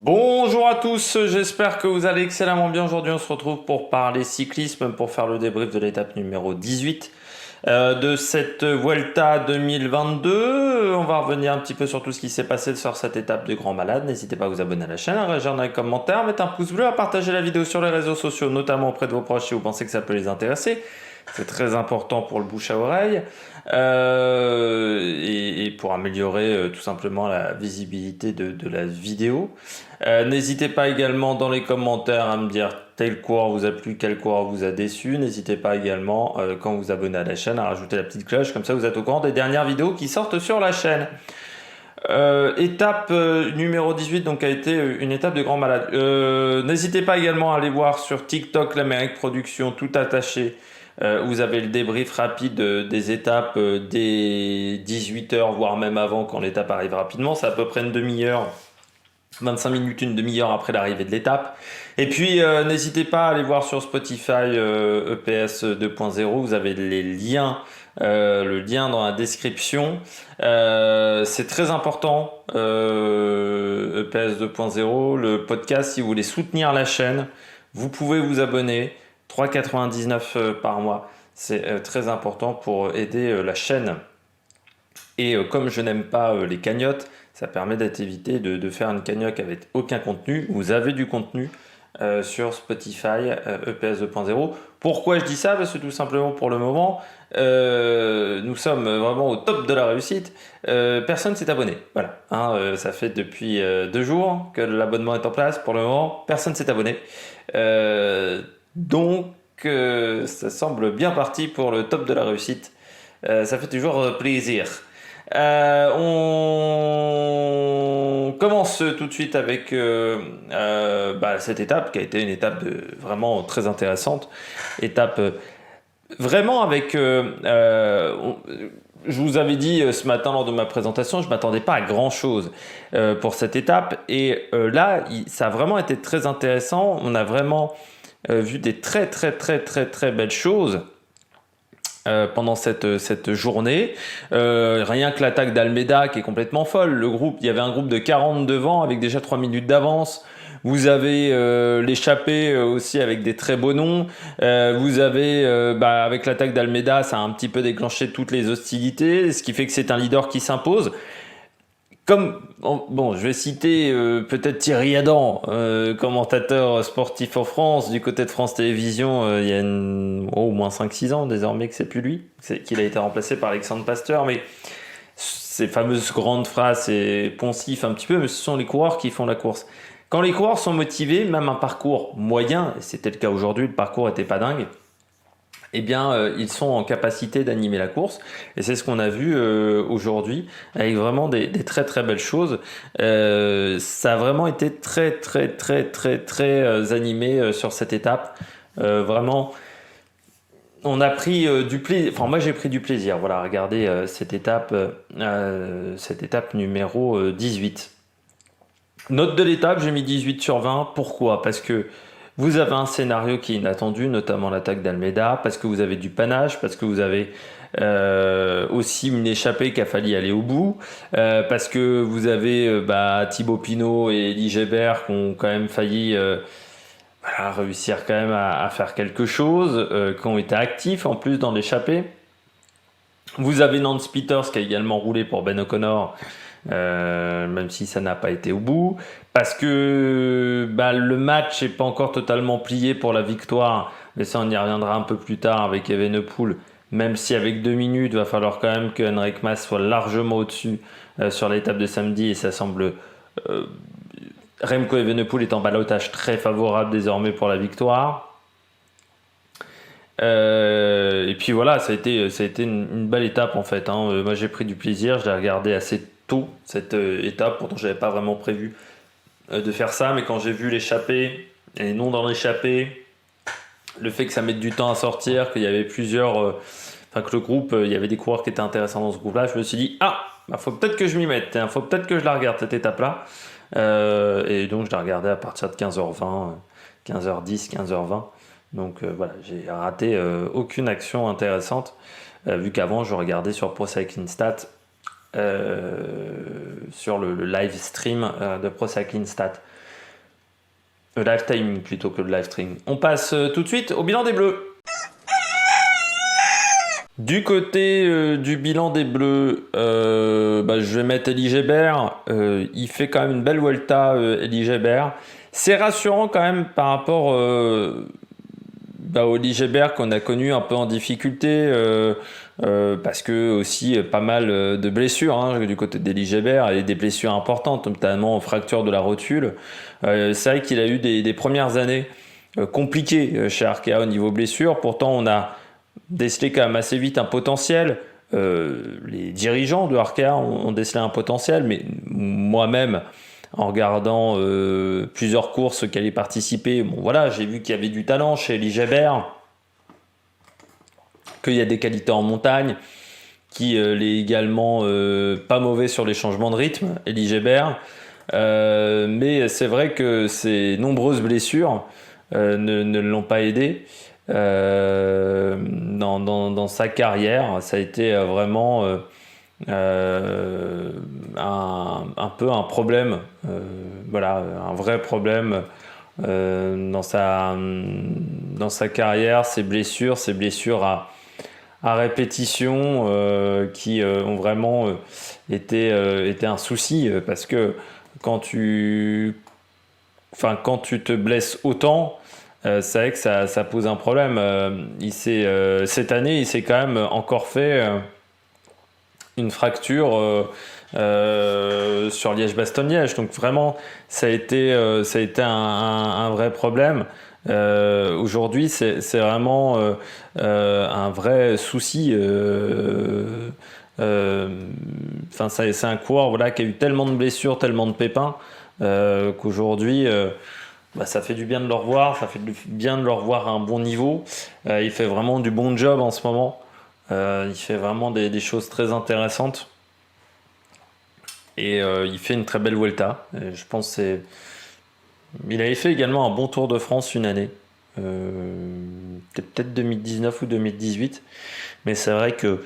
Bonjour à tous, j'espère que vous allez excellemment bien. Aujourd'hui, on se retrouve pour parler cyclisme, pour faire le débrief de l'étape numéro 18 de cette Vuelta 2022. On va revenir un petit peu sur tout ce qui s'est passé sur cette étape de Grand Malade. N'hésitez pas à vous abonner à la chaîne, à réagir dans les commentaires, à mettre un pouce bleu, à partager la vidéo sur les réseaux sociaux, notamment auprès de vos proches si vous pensez que ça peut les intéresser. C'est très important pour le bouche à oreille et pour améliorer tout simplement la visibilité de la vidéo. N'hésitez pas également dans les commentaires à me dire tel coureur vous a plu, quel coureur vous a déçu. N'hésitez pas également quand vous abonnez à la chaîne à rajouter la petite cloche, comme ça vous êtes au courant des dernières vidéos qui sortent sur la chaîne. Étape numéro 18 donc a été une étape de grand malade. N'hésitez pas également à aller voir sur TikTok l'Amérique Production tout attaché. Vous avez le débrief rapide des étapes dès 18h, voire même avant quand l'étape arrive rapidement. C'est à peu près une demi-heure, 25 minutes, une demi-heure après l'arrivée de l'étape. Et puis, n'hésitez pas à aller voir sur Spotify EPS 2.0. Vous avez les liens, le lien dans la description. C'est très important, EPS 2.0, le podcast. Si vous voulez soutenir la chaîne, vous pouvez vous abonner. 3,99 par mois. C'est très important pour aider la chaîne. Et comme je n'aime pas les cagnottes, ça permet d'éviter de faire une cagnotte avec aucun contenu. Vous avez du contenu sur Spotify EPS 2.0. Pourquoi je dis ça? Parce que tout simplement pour le moment, nous sommes vraiment au top de la réussite. Personne s'est abonné. Voilà. Ça fait depuis 2 jours que l'abonnement est en place. Pour le moment, personne s'est abonné. Donc, ça semble bien parti pour le top de la réussite. Ça fait toujours plaisir. On commence tout de suite avec cette étape qui a été une étape vraiment très intéressante. Étape vraiment avec... je vous avais dit ce matin lors de ma présentation, je ne m'attendais pas à grand-chose pour cette étape. Et là, ça a vraiment été très intéressant. On a vraiment vu des très très très très très belles choses pendant cette journée. Rien que l'attaque d'Almeida qui est complètement folle. Il y avait un groupe de 40 devant avec déjà 3 minutes d'avance. Vous avez l'échappée aussi avec des très beaux noms. Vous avez, avec l'attaque d'Almeida, ça a un petit peu déclenché toutes les hostilités, ce qui fait que c'est un leader qui s'impose. Je vais citer peut-être Thierry Adam, commentateur sportif en France, du côté de France Télévisions, il y a au moins 5-6 ans désormais que c'est plus lui, qu'il a été remplacé par Alexandre Pasteur, mais ces fameuses grandes phrases, c'est poncif un petit peu, mais ce sont les coureurs qui font la course. Quand les coureurs sont motivés, même un parcours moyen, et c'était le cas aujourd'hui, le parcours était pas dingue, eh bien, ils sont en capacité d'animer la course. Et c'est ce qu'on a vu aujourd'hui, avec vraiment des très très belles choses. Ça a vraiment été très très très très très animé sur cette étape. Vraiment, on a pris du plaisir. Enfin, moi j'ai pris du plaisir. Voilà, regardez cette étape numéro 18. Note de l'étape, j'ai mis 18 sur 20. Pourquoi? Parce que vous avez un scénario qui est inattendu, notamment l'attaque d'Almeida, parce que vous avez du panache, parce que vous avez aussi une échappée qui a fallu aller au bout, parce que vous avez Thibaut Pinot et Elie Gébert qui ont quand même failli réussir quand même à faire quelque chose, qui ont été actifs en plus dans l'échappée. Vous avez Nance Peters qui a également roulé pour Ben O'Connor, même si ça n'a pas été au bout, parce que le match n'est pas encore totalement plié pour la victoire, mais ça on y reviendra un peu plus tard avec Evenepoel, même si avec 2 minutes, il va falloir quand même que Enric Mas soit largement au-dessus sur l'étape de samedi, et ça semble... Remco Evenepoel est en ballottage très favorable désormais pour la victoire. Et puis voilà, ça a été une belle étape en fait. Moi j'ai pris du plaisir, je l'ai regardé assez tôt cette étape, pourtant j'avais pas vraiment prévu de faire ça, mais quand j'ai vu l'échappée et les noms dans l'échappée, le fait que ça mette du temps à sortir, qu'il y avait que le groupe, il y avait des coureurs qui étaient intéressants dans ce groupe-là, je me suis dit faut peut-être que je m'y mette, faut peut-être que je la regarde cette étape-là. Et donc je la regardais à partir de 15h20, 15h10, 15h20. Donc voilà, j'ai raté aucune action intéressante, vu qu'avant je regardais sur Pro Cycling Stats, sur le live stream de Pro Cycling Stats. Le live timing plutôt que le live stream. On passe tout de suite au bilan des Bleus. Du côté du bilan des Bleus, je vais mettre Elie Gebert. Il fait quand même une belle Vuelta, Elie Gebert. C'est rassurant quand même par rapport au Elie Gebert qu'on a connu un peu en difficulté, parce que aussi pas mal de blessures du côté d'Elie Gebert, et des blessures importantes, notamment fracture de la rotule. C'est vrai qu'il a eu des premières années compliquées chez Arkea au niveau blessure. Pourtant, on a décelé quand même assez vite un potentiel. Les dirigeants de Arkea ont décelé un potentiel, mais moi-même, en regardant plusieurs courses auxquelles il participait, j'ai vu qu'il y avait du talent chez Elie Gebert, qu'il y a des qualités en montagne, qu'il est également pas mauvais sur les changements de rythme, Elie Gebert. Mais c'est vrai que ces nombreuses blessures ne l'ont pas aidé. Dans sa carrière, ça a été vraiment un peu un problème, un vrai problème dans sa carrière, ses blessures à répétition qui ont vraiment été un souci, parce que quand tu te blesses autant, c'est vrai que ça pose un problème. Cette année, il s'est quand même encore fait une fracture sur Liège-Bastogne-Liège. Donc vraiment, ça a été un vrai problème. Aujourd'hui, c'est vraiment un vrai souci. C'est un coureur qui a eu tellement de blessures, tellement de pépins, qu'aujourd'hui, ça fait du bien de le revoir. Ça fait du bien de le revoir à un bon niveau. Il fait vraiment du bon job en ce moment. Il fait vraiment des choses très intéressantes. Et il fait une très belle Vuelta. Et je pense il avait fait également un bon Tour de France une année. Peut-être 2019 ou 2018. Mais c'est vrai que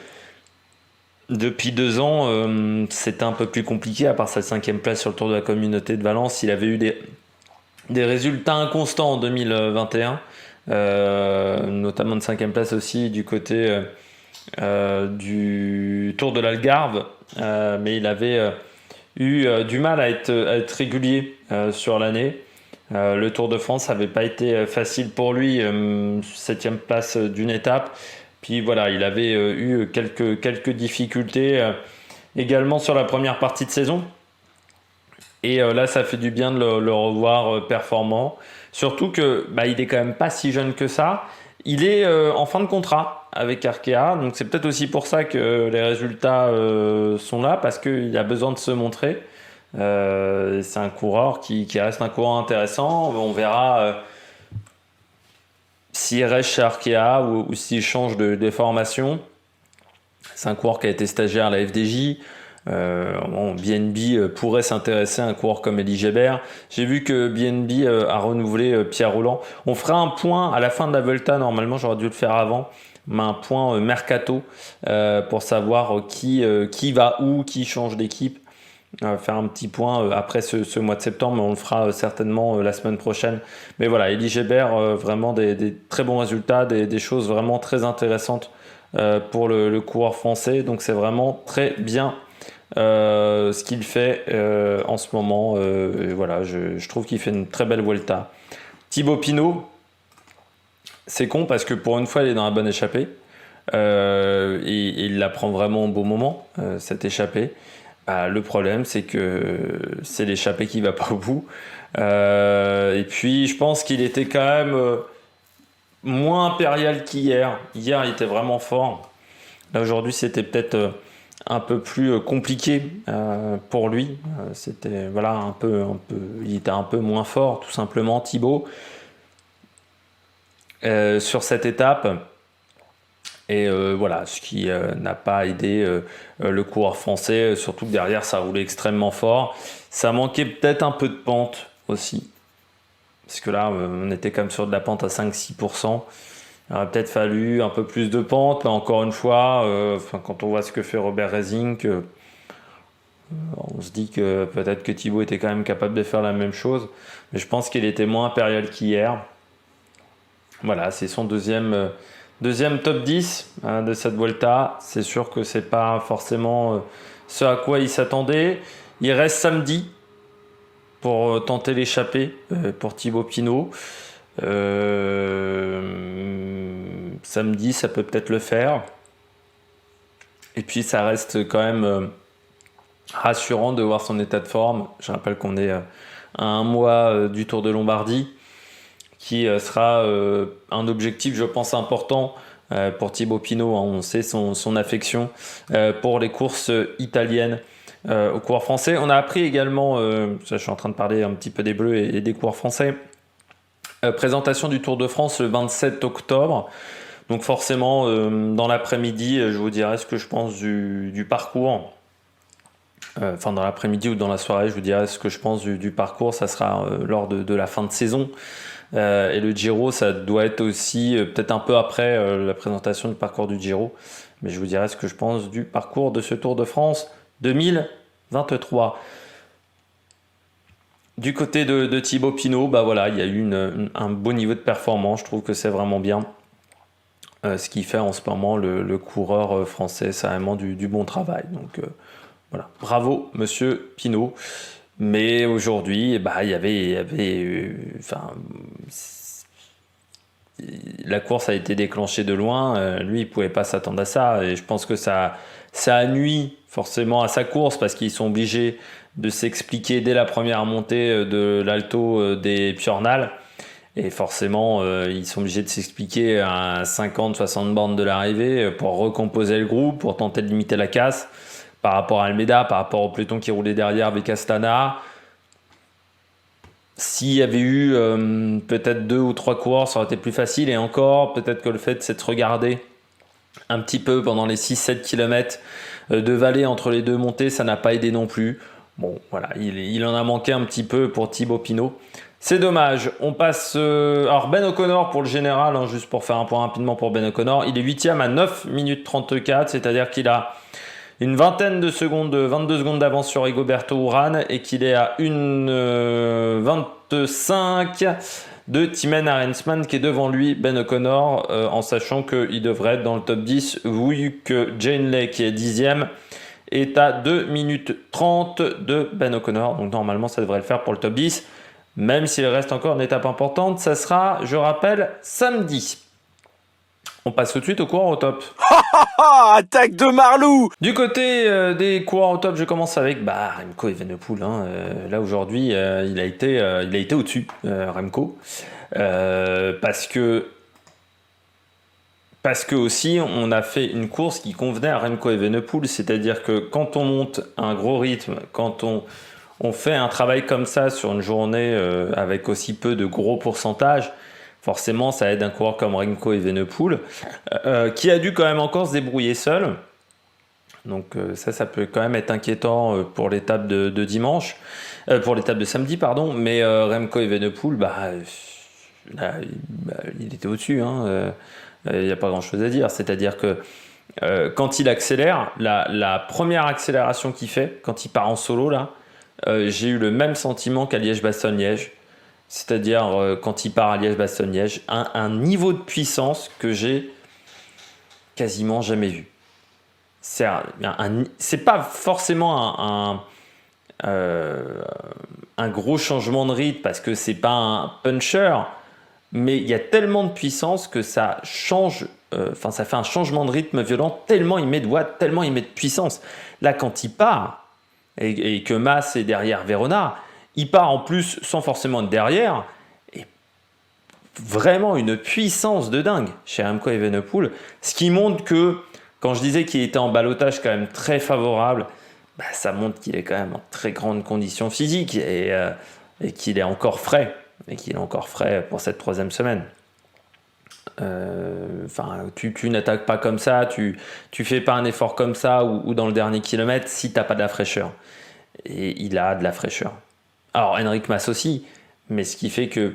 depuis 2 ans, c'était un peu plus compliqué. À part sa 5e place sur le Tour de la Communauté de Valence, il avait eu des résultats inconstants en 2021. Notamment une 5e place aussi du côté du Tour de l'Algarve. Mais il avait eu du mal à être régulier sur l'année. Le Tour de France n'avait pas été facile pour lui, 7e place d'une étape. Puis voilà, il avait eu quelques difficultés également sur la première partie de saison. Et là, ça fait du bien de le revoir performant. Surtout que il est quand même pas si jeune que ça. Il est en fin de contrat avec Arkea, donc c'est peut-être aussi pour ça que les résultats sont là, parce qu'il a besoin de se montrer. C'est un coureur qui reste un coureur intéressant. On verra s'il reste chez Arkea ou s'il change de formation. C'est un coureur qui a été stagiaire à la FDJ. BNB pourrait s'intéresser à un coureur comme Elie Gebert. J'ai vu que BNB a renouvelé Pierre Rolland. On fera un point à la fin de la Vuelta. Normalement, j'aurais dû le faire avant. Mais un point mercato pour savoir qui va où, qui change d'équipe. Faire un petit point après ce mois de septembre, mais on le fera certainement la semaine prochaine. Mais voilà, Elie Gebert, vraiment des très bons résultats, des choses vraiment très intéressantes pour le coureur français. Donc c'est vraiment très bien ce qu'il fait en ce moment. Je trouve qu'il fait une très belle Vuelta. Thibaut Pinot, c'est con parce que pour une fois il est dans la bonne échappée, et il la prend vraiment au bon moment, cette échappée. Le problème, c'est que c'est l'échappée qui va pas au bout. Et puis, je pense qu'il était quand même moins impérial qu'hier. Hier, il était vraiment fort. Là, aujourd'hui, c'était peut-être un peu plus compliqué pour lui. C'était il était un peu moins fort, tout simplement, Thibaut, sur cette étape. Et ce qui n'a pas aidé le coureur français, surtout que derrière ça roulait extrêmement fort. Ça manquait peut-être un peu de pente aussi, parce que là on était quand même sur de la pente à 5-6%. Il aurait peut-être fallu un peu plus de pente, mais encore une fois, quand on voit ce que fait Robert Resing, On se dit que peut-être que Thibaut était quand même capable de faire la même chose, mais je pense qu'il était moins impérial qu'hier. Voilà, c'est son deuxième top 10 de cette Vuelta. C'est sûr que c'est pas forcément ce à quoi il s'attendait. Il reste samedi pour tenter l'échappée pour Thibaut Pinot. Samedi, ça peut peut-être le faire. Et puis, ça reste quand même rassurant de voir son état de forme. Je rappelle qu'on est à un mois du Tour de Lombardie, qui sera un objectif, je pense, important pour Thibaut Pinot. Hein. On sait son affection pour les courses italiennes aux coureurs français. On a appris également, je suis en train de parler un petit peu des Bleus et des coureurs français, présentation du Tour de France le 27 octobre. Donc forcément, dans l'après-midi, je vous dirai ce que je pense du parcours. Enfin, dans l'après-midi ou dans la soirée, je vous dirai ce que je pense du parcours. Ça sera lors de la fin de saison. Et le Giro, ça doit être aussi peut-être un peu après la présentation du parcours du Giro. Mais je vous dirai ce que je pense du parcours de ce Tour de France 2023. Du côté de Thibaut Pinot, bah voilà, il y a eu un beau niveau de performance. Je trouve que c'est vraiment bien ce qu'il fait en ce moment, le coureur français. C'est vraiment du bon travail. Donc voilà, bravo Monsieur Pinot. Mais aujourd'hui, bah, il y avait la course a été déclenchée de loin. Lui, il pouvait pas s'attendre à ça. Et je pense que ça a nui forcément à sa course parce qu'ils sont obligés de s'expliquer dès la première montée de l'Alto des Piornal. Et forcément, ils sont obligés de s'expliquer à 50-60 bornes de l'arrivée pour recomposer le groupe, pour tenter de limiter la casse par rapport à Almeida, par rapport au peloton qui roulait derrière avec Astana. S'il y avait eu peut-être 2 ou 3 coureurs, ça aurait été plus facile. Et encore, peut-être que le fait, c'est de se regarder un petit peu pendant les 6-7 km de vallée entre les deux montées, ça n'a pas aidé non plus. Bon, voilà, il en a manqué un petit peu pour Thibaut Pinot. C'est dommage. On passe... alors Ben O'Connor pour le général, hein, juste pour faire un point rapidement pour Ben O'Connor. Il est 8e à 9 minutes 34, c'est-à-dire qu'il a une vingtaine de secondes, 22 secondes d'avance sur Rigoberto Urán et qu'il est à 1,25 de Thymen Arensman qui est devant lui, Ben O'Connor, en sachant qu'il devrait être dans le top 10 vu que Jane Lay qui est 10e est à 2 minutes 30 de Ben O'Connor. Donc normalement ça devrait le faire pour le top 10. Même s'il reste encore une étape importante, ça sera, je rappelle, samedi. On passe tout de suite aux coureurs au top. Attaque de Marlou. Du côté des coureurs au top, je commence avec Remco Evenepoel. Hein. Là aujourd'hui, il a été au-dessus, Remco, parce que aussi on a fait une course qui convenait à Remco Evenepoel, c'est-à-dire que quand on monte un gros rythme, quand on fait un travail comme ça sur une journée avec aussi peu de gros pourcentages, forcément, ça aide un coureur comme Remco Evenepoel, qui a dû quand même encore se débrouiller seul. Donc ça peut quand même être inquiétant pour l'étape de dimanche, pour l'étape de samedi, pardon. Mais Remco Evenepoel, il était au-dessus. Hein, il n'y a pas grand-chose à dire. C'est-à-dire que quand il accélère, la première accélération qu'il fait, quand il part en solo, là, j'ai eu le même sentiment qu'à Liège-Bastogne-Liège. C'est-à-dire quand il part à Liège-Bastogne-Liège, un niveau de puissance que j'ai quasiment jamais vu. C'est pas forcément un gros changement de rythme parce que c'est pas un puncher, mais il y a tellement de puissance que ça change. Ça fait un changement de rythme violent tellement il met de watts, tellement il met de puissance. Là, quand il part et que Mas est derrière Verona. Il part en plus sans forcément être derrière. Et vraiment une puissance de dingue chez Remco Evenepoel. Ce qui montre que, quand je disais qu'il était en ballottage quand même très favorable, ça montre qu'il est quand même en très grande condition physique et qu'il est encore frais. Et qu'il est encore frais pour cette 3e semaine. Tu n'attaques pas comme ça, tu fais pas un effort comme ça ou dans le dernier kilomètre si t'as pas de la fraîcheur. Et il a de la fraîcheur. Alors, Enric Mas aussi, mais ce qui fait que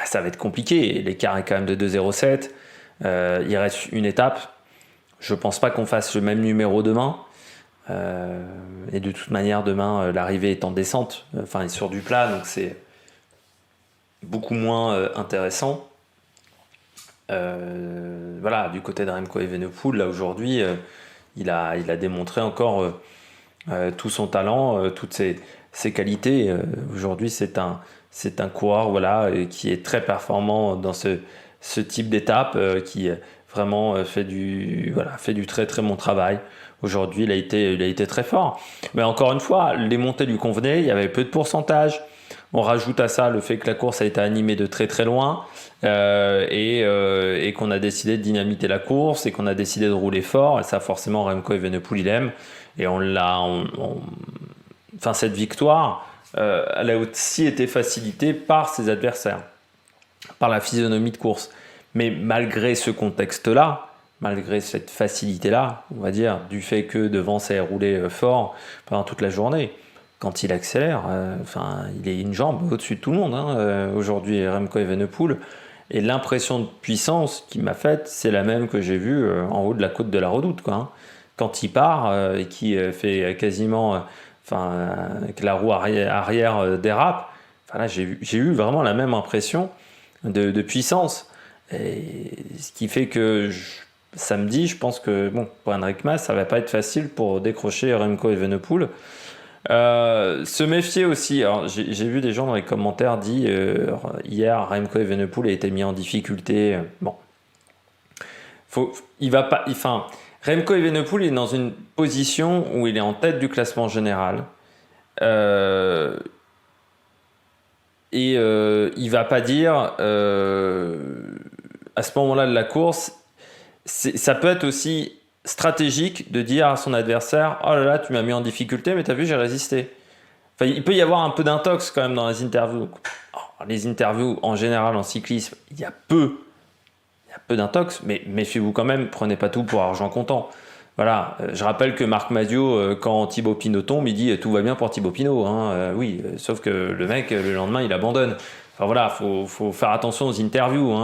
ça va être compliqué. L'écart est quand même de 2,07. Il reste une étape. Je pense pas qu'on fasse le même numéro demain. Et de toute manière, demain, l'arrivée est en descente, est sur du plat, donc c'est beaucoup moins intéressant. Voilà, du côté de Remco Evenepoel, là aujourd'hui, il a démontré encore tout son talent, toutes ses qualités. Aujourd'hui, c'est un coureur voilà, qui est très performant dans ce type d'étape, qui vraiment fait du très très bon travail. Aujourd'hui, il a été très fort. Mais encore une fois, les montées lui convenaient, il y avait peu de pourcentage. On rajoute à ça le fait que la course a été animée de très très loin et qu'on a décidé de dynamiter la course et qu'on a décidé de rouler fort. Et ça, forcément, Remco Evenepoel, il aime. Et cette victoire, elle a aussi été facilitée par ses adversaires, par la physionomie de course. Mais malgré ce contexte-là, malgré cette facilité-là, on va dire, du fait que devant ça ait roulé fort pendant toute la journée, quand il accélère, il est une jambe au-dessus de tout le monde. Aujourd'hui, Remco Evenepoel. Et l'impression de puissance qu'il m'a faite, c'est la même que j'ai vue en haut de la côte de la Redoute. Quand il part et qui fait quasiment, que la roue arrière dérape, là, j'ai eu vraiment la même impression de puissance. Et ce qui fait que samedi, je pense que pour Enric Mas, ça va pas être facile pour décrocher Remco Evenepoel. Se méfier aussi. Alors, j'ai vu des gens dans les commentaires dire hier Remco Evenepoel a été mis en difficulté. Bon, il va pas. Remco Evenepoel est dans une position où il est en tête du classement général. Il va pas dire à ce moment-là de la course. Ça peut être aussi stratégique de dire à son adversaire: oh là là, tu m'as mis en difficulté, mais t'as vu, j'ai résisté. Il peut y avoir un peu d'intox quand même dans les interviews. Les interviews en général en cyclisme, il y a peu d'intox, mais méfiez-vous quand même, prenez pas tout pour argent comptant. Voilà, je rappelle que Marc Madiot, quand Thibaut Pinot tombe, il dit tout va bien pour Thibaut Pinot. Oui, sauf que le mec, le lendemain, il abandonne. Faut faire attention aux interviews.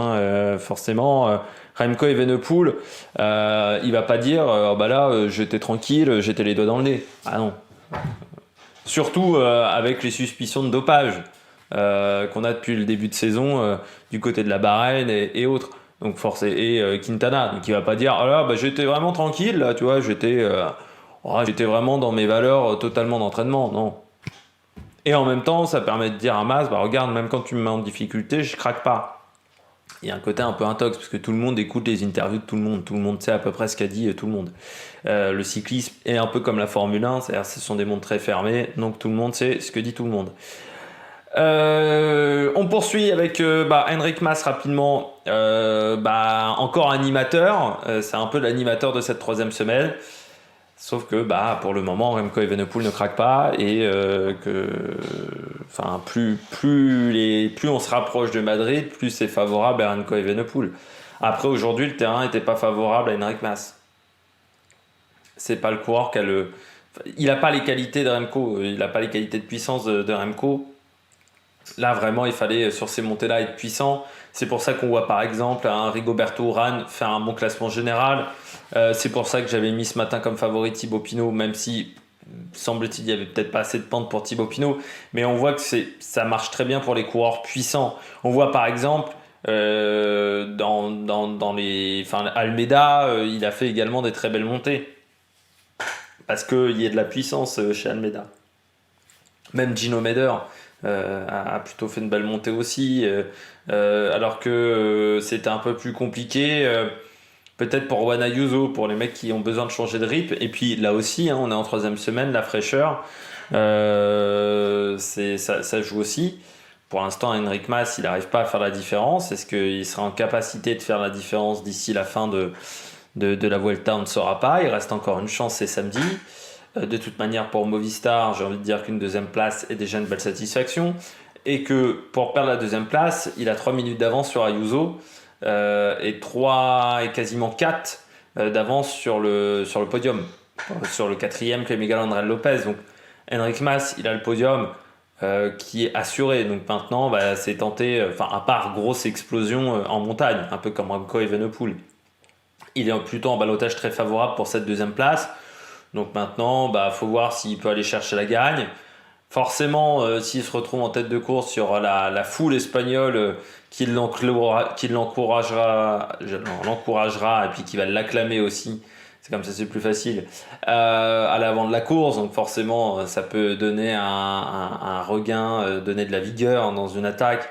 Forcément, Remco Evenepoel, il va pas dire j'étais tranquille, j'étais les doigts dans le nez. Ah non. Surtout avec les suspicions de dopage qu'on a depuis le début de saison du côté de la Bahreïn et autres. Donc Quintana, donc il va pas dire j'étais vraiment tranquille là, tu vois, j'étais vraiment dans mes valeurs totalement d'entraînement, non. Et en même temps, ça permet de dire à Mas, regarde, même quand tu me mets en difficulté, je craque pas. Il y a un côté un peu intox parce que tout le monde écoute les interviews de tout le monde sait à peu près ce qu'a dit tout le monde. Le cyclisme est un peu comme la Formule 1, c'est-à-dire ce sont des mondes très fermés, donc tout le monde sait ce que dit tout le monde. On poursuit avec Enric Mas rapidement. Encore animateur, c'est un peu l'animateur de cette troisième semaine. Sauf que pour le moment Remco Evenepoel ne craque pas et plus on se rapproche de Madrid, plus c'est favorable à Remco Evenepoel. Après aujourd'hui le terrain n'était pas favorable à Enric Mas. C'est pas le coureur il n'a pas les qualités de Remco, il n'a pas les qualités de puissance de Remco. Là, vraiment, il fallait, sur ces montées-là, être puissant. C'est pour ça qu'on voit, par exemple, un Rigoberto Urán faire un bon classement général. C'est pour ça que j'avais mis ce matin comme favori Thibaut Pinot, même si, semble-t-il, il n'y avait peut-être pas assez de pente pour Thibaut Pinot. Mais on voit que ça marche très bien pour les coureurs puissants. On voit, par exemple, Almeida, il a fait également des très belles montées. Parce qu'il y a de la puissance chez Almeida. Même Gino Meder a plutôt fait une belle montée aussi, alors que c'était un peu plus compliqué, peut-être pour Juan Ayuso, pour les mecs qui ont besoin de changer de rythme. Et puis là aussi, on est en troisième semaine, la fraîcheur, ça joue aussi. Pour l'instant, Enric Mas, il n'arrive pas à faire la différence. Est-ce qu'il sera en capacité de faire la différence d'ici la fin de la Vuelta? On ne saura pas. Il reste encore une chance, c'est samedi. De toute manière, pour Movistar, j'ai envie de dire qu'une deuxième place est déjà une belle satisfaction. Et que pour perdre la deuxième place, il a 3 minutes d'avance sur Ayuso et quasiment 4 d'avance sur le podium. Sur le quatrième, qui est Miguel Angel Lopez. Donc Enric Mas, il a le podium qui est assuré. Donc maintenant, c'est tenter, à part grosse explosion en montagne, un peu comme Remco Evenepoel. Il est plutôt en ballottage très favorable pour cette deuxième place. Donc maintenant, bah, faut voir s'il peut aller chercher la gagne. Forcément, s'il se retrouve en tête de course, il y aura la foule espagnole qui l'encouragera et puis qui va l'acclamer aussi. C'est comme ça, c'est plus facile à l'avant de la course. Donc forcément, ça peut donner un regain, donner de la vigueur dans une attaque.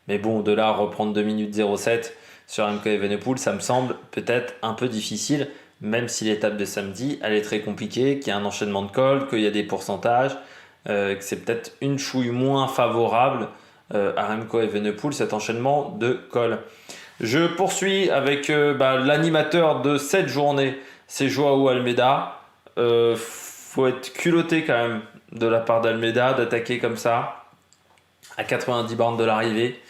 Mais bon, de là à reprendre 2 minutes 07 sur Remco Evenepoel, ça me semble peut-être un peu difficile, même si l'étape de samedi, elle est très compliquée, qu'il y a un enchaînement de cols, qu'il y a des pourcentages, que c'est peut-être une chouille moins favorable à Remco Evenepoel, cet enchaînement de cols. Je poursuis avec l'animateur de cette journée, c'est Joao Almeida. Faut être culotté quand même de la part d'Almeida d'attaquer comme ça à 90 bornes de l'arrivée.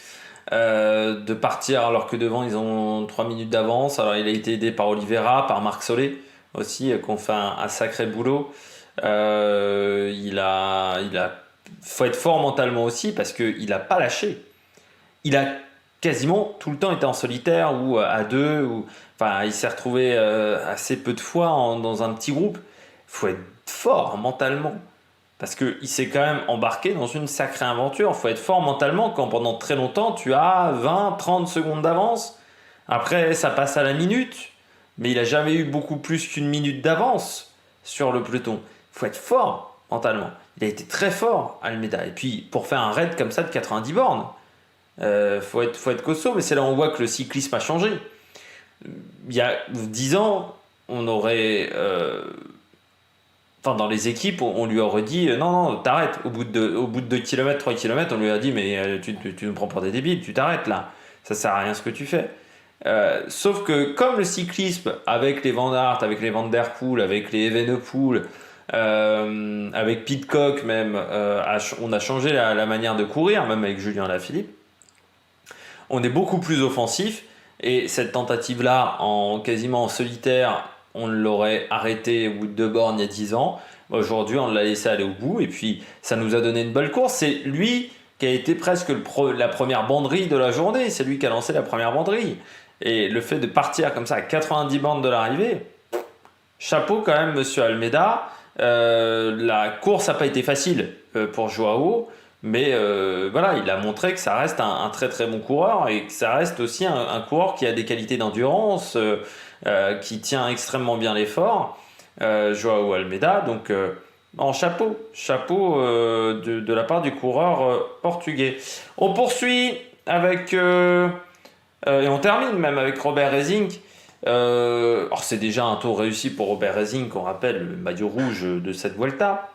De partir alors que devant ils ont 3 minutes d'avance. Alors il a été aidé par Oliveira, par Marc Solé aussi, qui ont fait un sacré boulot. Faut être fort mentalement aussi parce qu'il n'a pas lâché. Il a quasiment tout le temps été en solitaire ou à deux. Enfin, il s'est retrouvé assez peu de fois dans un petit groupe. Faut être fort mentalement. Parce qu'il s'est quand même embarqué dans une sacrée aventure. Il faut être fort mentalement quand pendant très longtemps tu as 20-30 secondes d'avance. Après, ça passe à la minute. Mais il n'a jamais eu beaucoup plus qu'une minute d'avance sur le peloton. Il faut être fort mentalement. Il a été très fort, Almeida. Et puis, pour faire un raid comme ça de 90 bornes, faut être costaud. Mais c'est là où on voit que le cyclisme a changé. Il y a 10 ans, on aurait... dans les équipes, on lui aurait dit non, t'arrêtes. Au bout de 2 km, 3 km, on lui a dit mais tu nous prends pour des débiles, tu t'arrêtes là. Ça sert à rien ce que tu fais. Sauf que comme le cyclisme, avec les Van Aert, avec les Van Der Poel, avec les Evenepoel, avec Pidcock même, on a changé la manière de courir, même avec Julien Lafilippe. On est beaucoup plus offensif et cette tentative-là, quasiment en solitaire, on l'aurait arrêté au bout de 2 bornes il y a 10 ans. Aujourd'hui, on l'a laissé aller au bout et puis ça nous a donné une belle course. C'est lui qui a été presque la première banderille de la journée. C'est lui qui a lancé la première banderille. Et le fait de partir comme ça à 90 bornes de l'arrivée, chapeau quand même, monsieur Almeida. La course n'a pas été facile pour Joao. Mais voilà, il a montré que ça reste un très très bon coureur et que ça reste aussi un coureur qui a des qualités d'endurance, qui tient extrêmement bien l'effort, Joao Almeida. Donc, chapeau de la part du coureur portugais. On poursuit avec, et on termine même avec Robert Resink. Alors c'est déjà un tour réussi pour Robert Resink, on rappelle le maillot rouge de cette Vuelta.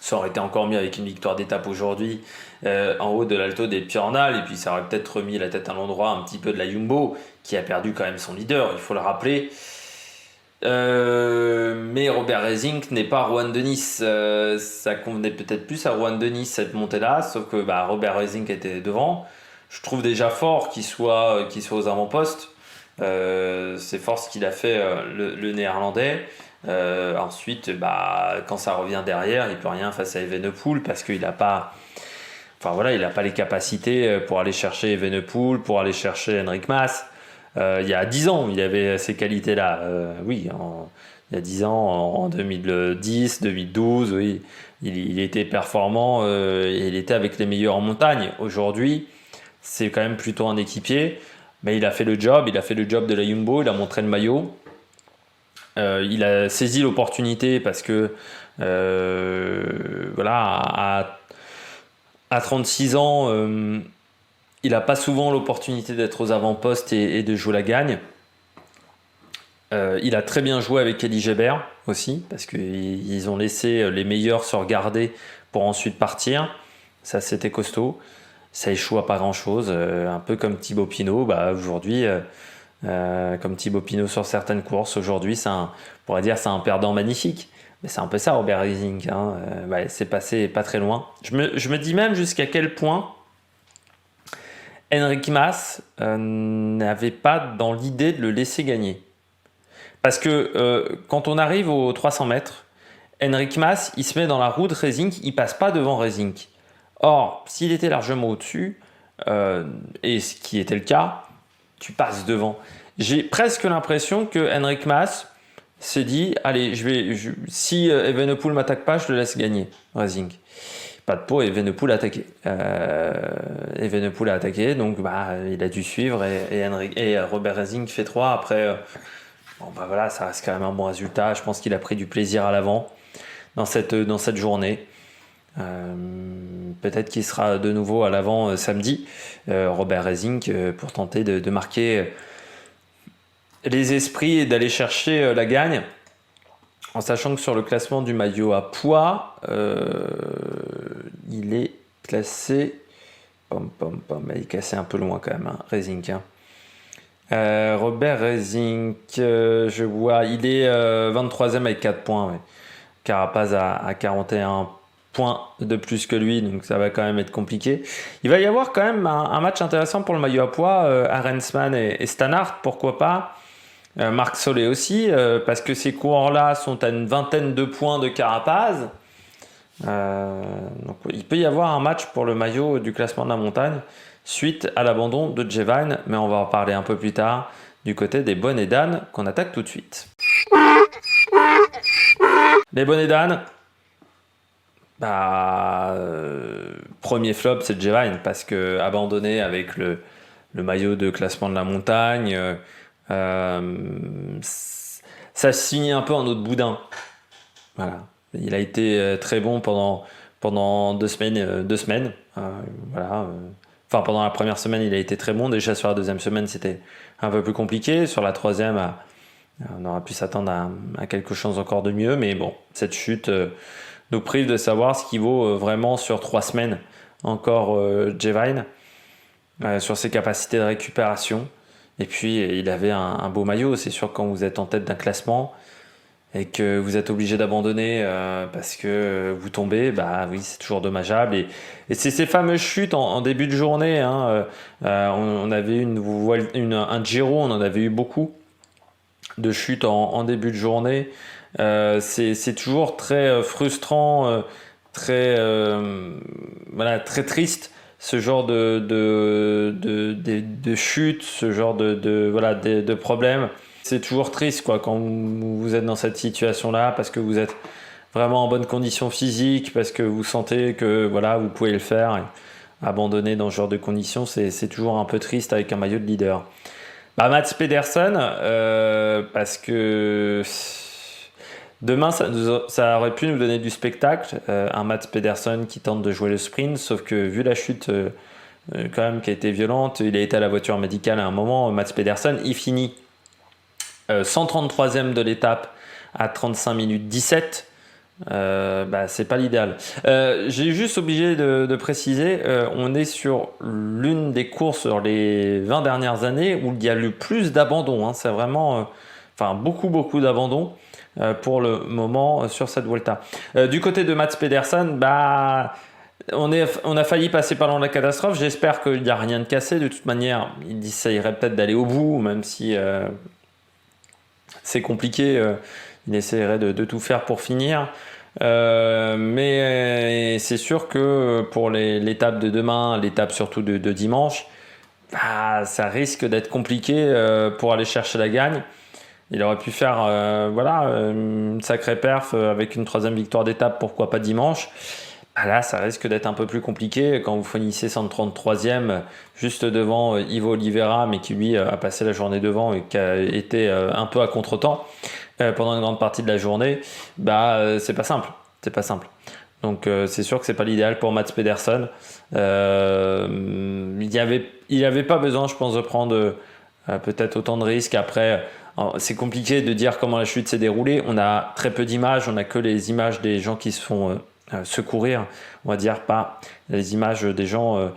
Ça aurait été encore mieux avec une victoire d'étape aujourd'hui en haut de l'Alto des Piornal, et puis ça aurait peut-être remis la tête à l'endroit un petit peu de la Jumbo qui a perdu quand même son leader, il faut le rappeler. Mais Robert Resink n'est pas Juan de Nice. Ça convenait peut-être plus à Juan de Nice cette montée-là, sauf que Robert Resink était devant. Je trouve déjà fort qu'il soit aux avant-postes. C'est fort ce qu'il a fait le néerlandais. Ensuite, quand ça revient derrière, il peut rien face à Evenepoel parce qu'il n'a pas, il n'a pas les capacités pour aller chercher Evenepoel, pour aller chercher Enric Mas. Il y a 10 ans, il avait ces qualités-là. Il y a 10 ans, en 2010, 2012, oui, il était performant et il était avec les meilleurs en montagne. Aujourd'hui, c'est quand même plutôt un équipier, mais il a fait le job de la Jumbo, il a montré le maillot. Il a saisi l'opportunité parce que à 36 ans, il n'a pas souvent l'opportunité d'être aux avant-postes et de jouer la gagne. Il a très bien joué avec Elie Gebert aussi, parce qu'ils ont laissé les meilleurs se regarder pour ensuite partir. Ça, c'était costaud. Ça échoue à pas grand-chose, un peu comme Thibaut Pinot. Aujourd'hui, comme Thibaut Pinot sur certaines courses, aujourd'hui, on pourrait dire c'est un perdant magnifique. Mais c'est un peu ça, Robert Resink. C'est passé pas très loin. Je me dis même jusqu'à quel point Enric Mas n'avait pas dans l'idée de le laisser gagner. Parce que quand on arrive aux 300 mètres, Enric Mas, il se met dans la roue de Resink, il passe pas devant Resink. Or, s'il était largement au-dessus, et ce qui était le cas, tu passes devant. J'ai presque l'impression que Enric Mas, s'est dit, allez, si Evenepoel m'attaque pas, je le laisse gagner, Racing. Pas de peau, Evenepoel a attaqué. Evenepoel a attaqué, donc il a dû suivre et Robert Racing fait 3. Après, voilà, ça reste quand même un bon résultat. Je pense qu'il a pris du plaisir à l'avant dans cette journée. Peut-être qu'il sera de nouveau à l'avant samedi, Robert Racing, pour tenter de marquer les esprits et d'aller chercher la gagne, en sachant que sur le classement du maillot à poids, il est classé il est classé un peu loin quand même, hein, Racing, hein. Robert Racing, je vois, il est 23e avec 4 points, ouais. Carapaz a 41 points de plus que lui, donc ça va quand même être compliqué. Il va y avoir quand même un match intéressant pour le maillot à poids, Arensman et Stannard, pourquoi pas. Marc Solé aussi, parce que ces coureurs-là sont à une vingtaine de points de Carapaz. Donc il peut y avoir un match pour le maillot du classement de la montagne suite à l'abandon de Jevine, mais on va en parler un peu plus tard du côté des bonnets d'âne qu'on attaque tout de suite. Les bonnets d'âne, premier flop, c'est Jevine, parce que abandonné avec le maillot de classement de la montagne, ça signe un peu en autre boudin. Voilà. Il a été très bon pendant 2 semaines. Voilà. Enfin, pendant la première semaine, il a été très bon. Déjà, sur la deuxième semaine, c'était un peu plus compliqué. Sur la troisième, on aurait pu s'attendre à quelque chose encore de mieux. Mais bon, cette chute nous prive de savoir ce qui vaut vraiment sur 3 semaines encore Jevine, sur ses capacités de récupération. Et puis, il avait un beau maillot. C'est sûr, quand vous êtes en tête d'un classement et que vous êtes obligé d'abandonner parce que vous tombez, oui, c'est toujours dommageable. Et c'est ces fameuses chutes en début de journée, hein, on avait un Giro, on en avait eu beaucoup de chutes en début de journée. C'est toujours très frustrant, très triste, ce genre de chute, ce genre de problème. C'est toujours triste quand vous êtes dans cette situation-là, parce que vous êtes vraiment en bonne condition physique, parce que vous sentez que vous pouvez le faire. Et abandonner dans ce genre de conditions, c'est toujours un peu triste avec un maillot de leader. Mats Pedersen, parce que demain, ça aurait pu nous donner du spectacle. Un Mats Pedersen qui tente de jouer le sprint, sauf que vu la chute quand même qui a été violente, il a été à la voiture médicale à un moment. Mats Pedersen, il finit 133e de l'étape à 35 minutes 17. C'est pas l'idéal. J'ai juste obligé de préciser, on est sur l'une des courses sur les 20 dernières années où il y a le plus d'abandons, hein. C'est vraiment beaucoup d'abandons pour le moment sur cette Vuelta. Du côté de Mats Pedersen, on a failli passer par dans la catastrophe. J'espère qu'il n'y a rien de cassé. De toute manière, il essayerait peut-être d'aller au bout, même si c'est compliqué. Il essaierait de tout faire pour finir. Mais c'est sûr que pour l'étape de demain, l'étape surtout de dimanche, ça risque d'être compliqué pour aller chercher la gagne. Il aurait pu faire une sacrée perf avec une 3e victoire d'étape, pourquoi pas dimanche. Là, ça risque d'être un peu plus compliqué quand vous finissez 133e juste devant Ivo Oliveira, mais qui lui a passé la journée devant et qui a été un peu à contretemps pendant une grande partie de la journée. C'est pas simple. Donc c'est sûr que c'est pas l'idéal pour Mats Pedersen. Il y avait pas besoin, je pense, de prendre peut-être autant de risques. Après, c'est compliqué de dire comment la chute s'est déroulée. On a très peu d'images, on a que les images des gens qui se font secourir, on va dire, pas les images des gens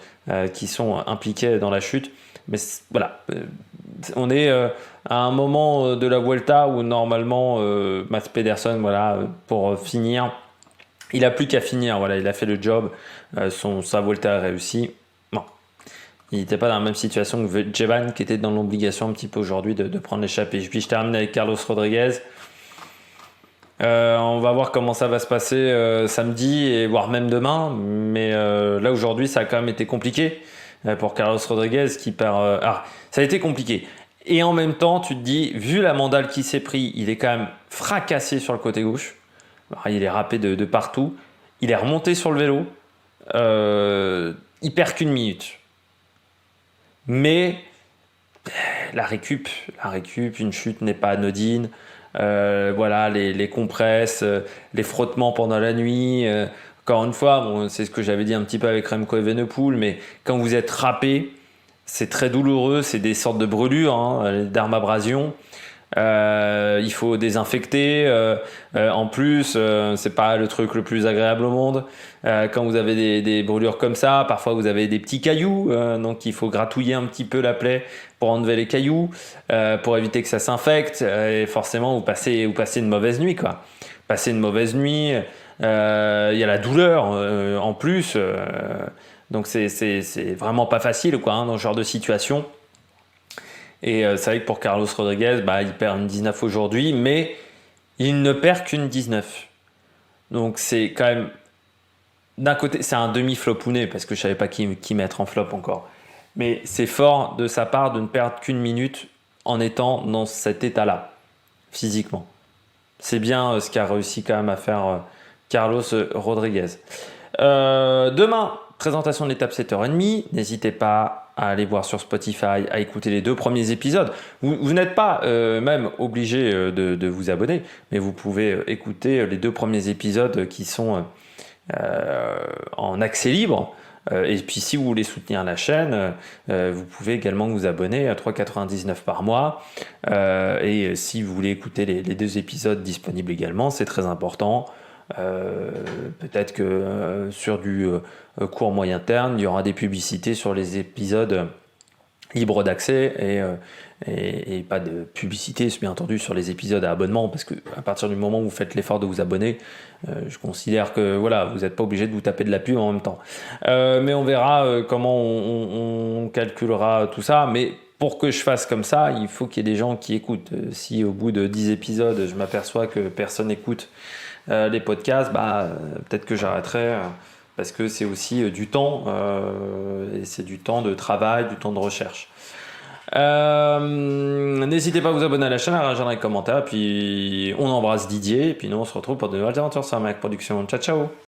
qui sont impliqués dans la chute. Mais on est à un moment de la Vuelta où normalement Mats Pedersen, pour finir, il a plus qu'à finir. Il a fait le job, sa Vuelta a réussi. Bon, il n'était pas dans la même situation que Jevine, qui était dans l'obligation un petit peu aujourd'hui de prendre l'échappée. Puis je termine avec Carlos Rodriguez. On va voir comment ça va se passer samedi et voire même demain, mais là aujourd'hui ça a quand même été compliqué pour Carlos Rodriguez qui perd. Ça a été compliqué. Et en même temps, tu te dis, vu la mandale qu'il s'est pris, il est quand même fracassé sur le côté gauche. Alors, il est râpé de partout. Il est remonté sur le vélo. Il perd qu'une minute. Mais la récup, une chute n'est pas anodine. Voilà, les compresses, les frottements pendant la nuit. Encore une fois, bon, c'est ce que j'avais dit un petit peu avec Remco Evenepoel, mais quand vous êtes râpé, c'est très douloureux, c'est des sortes de brûlures, hein, dermabrasion. Il faut désinfecter. En plus, c'est pas le truc le plus agréable au monde. Quand vous avez des brûlures comme ça, parfois vous avez des petits cailloux, donc il faut gratouiller un petit peu la plaie pour enlever les cailloux, pour éviter que ça s'infecte. Et forcément, vous passez une mauvaise nuit, quoi. Passez une mauvaise nuit. Il y a la douleur en plus. Donc c'est vraiment pas facile, quoi, hein, dans ce genre de situation. Et c'est vrai que pour Carlos Rodriguez, il perd une 19 aujourd'hui, mais il ne perd qu'une 19. Donc c'est quand même, d'un côté, c'est un demi-flopounet, parce que je savais pas qui mettre en flop encore. Mais c'est fort de sa part de ne perdre qu'une minute en étant dans cet état-là, physiquement. C'est bien ce qu'a réussi quand même à faire Carlos Rodriguez. Demain, présentation de l'étape 7h30. N'hésitez pas à aller voir sur Spotify, à écouter les 2 premiers épisodes. Vous n'êtes pas même obligé de vous abonner, mais vous pouvez écouter les 2 premiers épisodes qui sont en accès libre. Et puis si vous voulez soutenir la chaîne, vous pouvez également vous abonner à 3,99 par mois. Et si vous voulez écouter les 2 épisodes disponibles également, c'est très important. Peut-être que sur du court moyen terme, il y aura des publicités sur les épisodes libres d'accès et pas de publicité, bien entendu, sur les épisodes à abonnement, parce que à partir du moment où vous faites l'effort de vous abonner, je considère que voilà, vous n'êtes pas obligé de vous taper de la pub en même temps. Mais on verra comment on calculera tout ça. Mais pour que je fasse comme ça, il faut qu'il y ait des gens qui écoutent. Si au bout de 10 épisodes, je m'aperçois que personne n'écoute les podcasts, peut-être que j'arrêterai parce que c'est aussi du temps et c'est du temps de travail, du temps de recherche. N'hésitez pas à vous abonner à la chaîne, à réagir dans les commentaires, puis on embrasse Didier, et puis nous on se retrouve pour de nouvelles aventures sur Mac Production. Ciao ciao.